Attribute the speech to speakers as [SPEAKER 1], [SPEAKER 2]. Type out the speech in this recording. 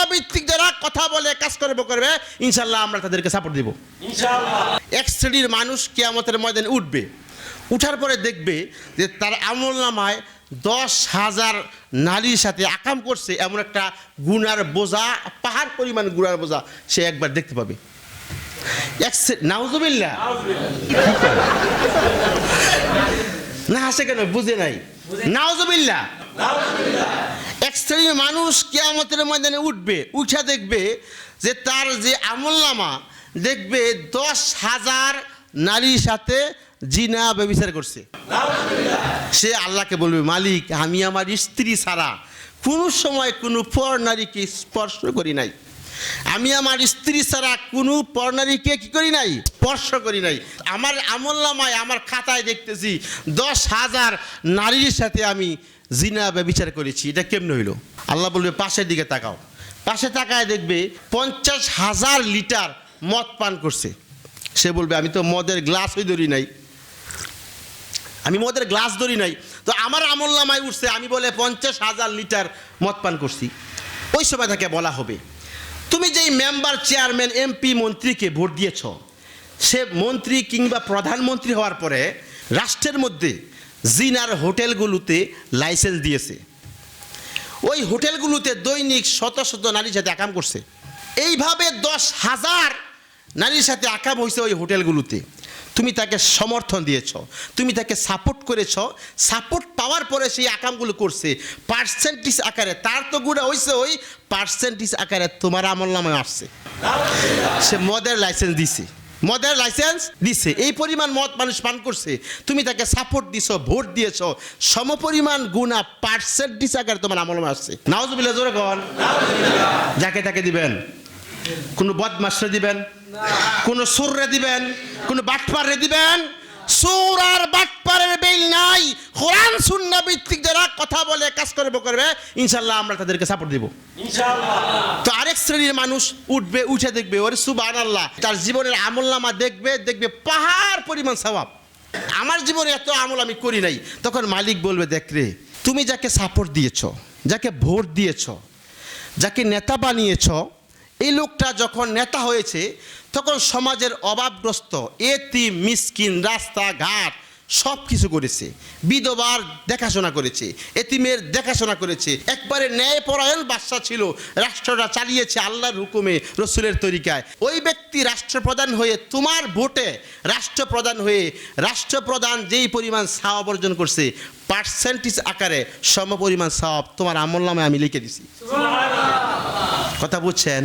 [SPEAKER 1] সুন্নাহ ভিত্তিক যারা কথা বলে কাজ করবে ইনশাআল্লাহ আমরা তাদেরকে সাপোর্ট দিব ইনশাআল্লাহ। এক শ্রেণীর মানুষ কিয়ামতের ময়দানে উঠবে, উঠার পরে দেখবে যে তার আমলনামায় 10,000 নারীর সাথে আকাম করছে এমন একটা গুনার বোঝা, পাহাড় পরিমাণ গুনার বোঝা সে একবার দেখতে পাবে। নাউজুবিল্লাহ না, হাসে কেন? বুঝে নাই। নাউজুবিল্লাহ। এক শ্রেণীর মানুষ কিয়ামতের ময়দানে উঠবে, উঠা দেখবে যে তার যে আমলনামা দেখবে 10,000 নারীর সাথে জিনা ব্যভিচার করছে। সে আল্লাহকে বলবে, মালিক আমি আমার স্ত্রী ছাড়া কোনো সময় কোনো পর নারীকে স্পর্শ করি নাই, আমি আমার স্ত্রী ছাড়া কোনো পর নারীকে কি করি নাই, স্পর্শ করি নাই। আমার আমলনামায় আমার খাতায় দেখতেছি 10,000 নারীর সাথে আমি জিনা ব্যভিচার করেছি। এটা কেমনে হইল? আল্লাহ বলবে পাশের দিকে তাকাও। পাশে তাকায় দেখবে 50,000 লিটার মদ পান করছে। সে বলবে আমি তো মদের গ্লাসই ধরি নাই, আমি মদের গ্লাস ধরি নাই, তো আমার আমলনামায় উঠছে আমি বলে 50,000 লিটার মদ পান করছি। ওই সময় তাকে বলা হবে, তুমি যেই মেম্বার, চেয়ারম্যান, এমপি, মন্ত্রীকে ভোট দিয়েছ, সে মন্ত্রী কিংবা প্রধানমন্ত্রী হওয়ার পরে রাষ্ট্রের মধ্যে জিনার হোটেলগুলোতে লাইসেন্স দিয়েছে। ওই হোটেলগুলোতে দৈনিক শত শত নারীর সাথে আকাম করছে। এইভাবে 10,000 নারীর সাথে আকাম হয়েছে ওই হোটেলগুলোতে। তুমি তাকে সমর্থন দিয়েছ, তুমি তাকে সাপোর্ট করেছ, সাপোর্ট পাওয়ার পরে সেই আকামগুলো করছে পার্সেন্টেজ আকারে, তার তো গুণা হয়েছে ওই পার্সেন্টেজ আকারে তোমার আমলনামায় আসছে। সে মদের লাইসেন্স দিছে, মদের লাইসেন্স দিছে, এই পরিমাণ মদ মানুষ পান করছে, তুমি তাকে সাপোর্ট দিছো, ভোট দিয়েছো, সমপরিমাণ গুণা পার্সেন্টেজ আকারে তোমার আমলনামায় আসছে। নাউজুবিল্লাহ, জোরে কন। যাকে তাকে দিবেন? কোনো বদমাশরে দিবেন? কোনো সুররে দিবেন? কোনো বাটপারে দিবেন? সুর আর বাটপারের বেল নাই। কোরআন সুন্নাহ ভিত্তিক যারা কথা বলে কাজ করবে ইনশাআল্লাহ আমরা তাদেরকে সাপোর্ট দিব ইনশাআল্লাহ। তো আরেক শ্রেণীর মানুষ উঠবে, উঠে দেখবে ওরে সুবহানাল্লাহ, তার জীবনের আমলনামা দেখবে পাহাড় পরিমাণ সওয়াব। আমার জীবনে এত আমল আমি করি নাই। তখন মালিক বলবে, দেখ রে, তুমি যাকে সাপোর্ট দিয়েছ, যাকে ভোট দিয়েছ, যাকে নেতা বানিয়েছ, এই লোকটা যখন নেতা হয়েছে তখন সমাজের অভাবগ্রস্ত এতিম মিসকিন, রাস্তাঘাট সব কিছু করেছে, বিধবার দেখাশোনা করেছে, এতিমের দেখাশোনা করেছে, একবারে ন্যায়পরায়ণ বাদশা ছিল, রাষ্ট্রটা চালিয়েছে আল্লাহর হুকুমে, রসুলের তরিকায়। ওই ব্যক্তি রাষ্ট্রপ্রধান হয়ে তোমার ভোটে রাষ্ট্রপ্রধান হয়ে রাষ্ট্রপ্রধান যেই পরিমাণ সওয়াব অর্জন করছে পার্সেন্টেজ আকারে সমপরিমাণ সওয়াব তোমার আমলনামায় আমি লিখে দিছি। কথা বুঝছেন?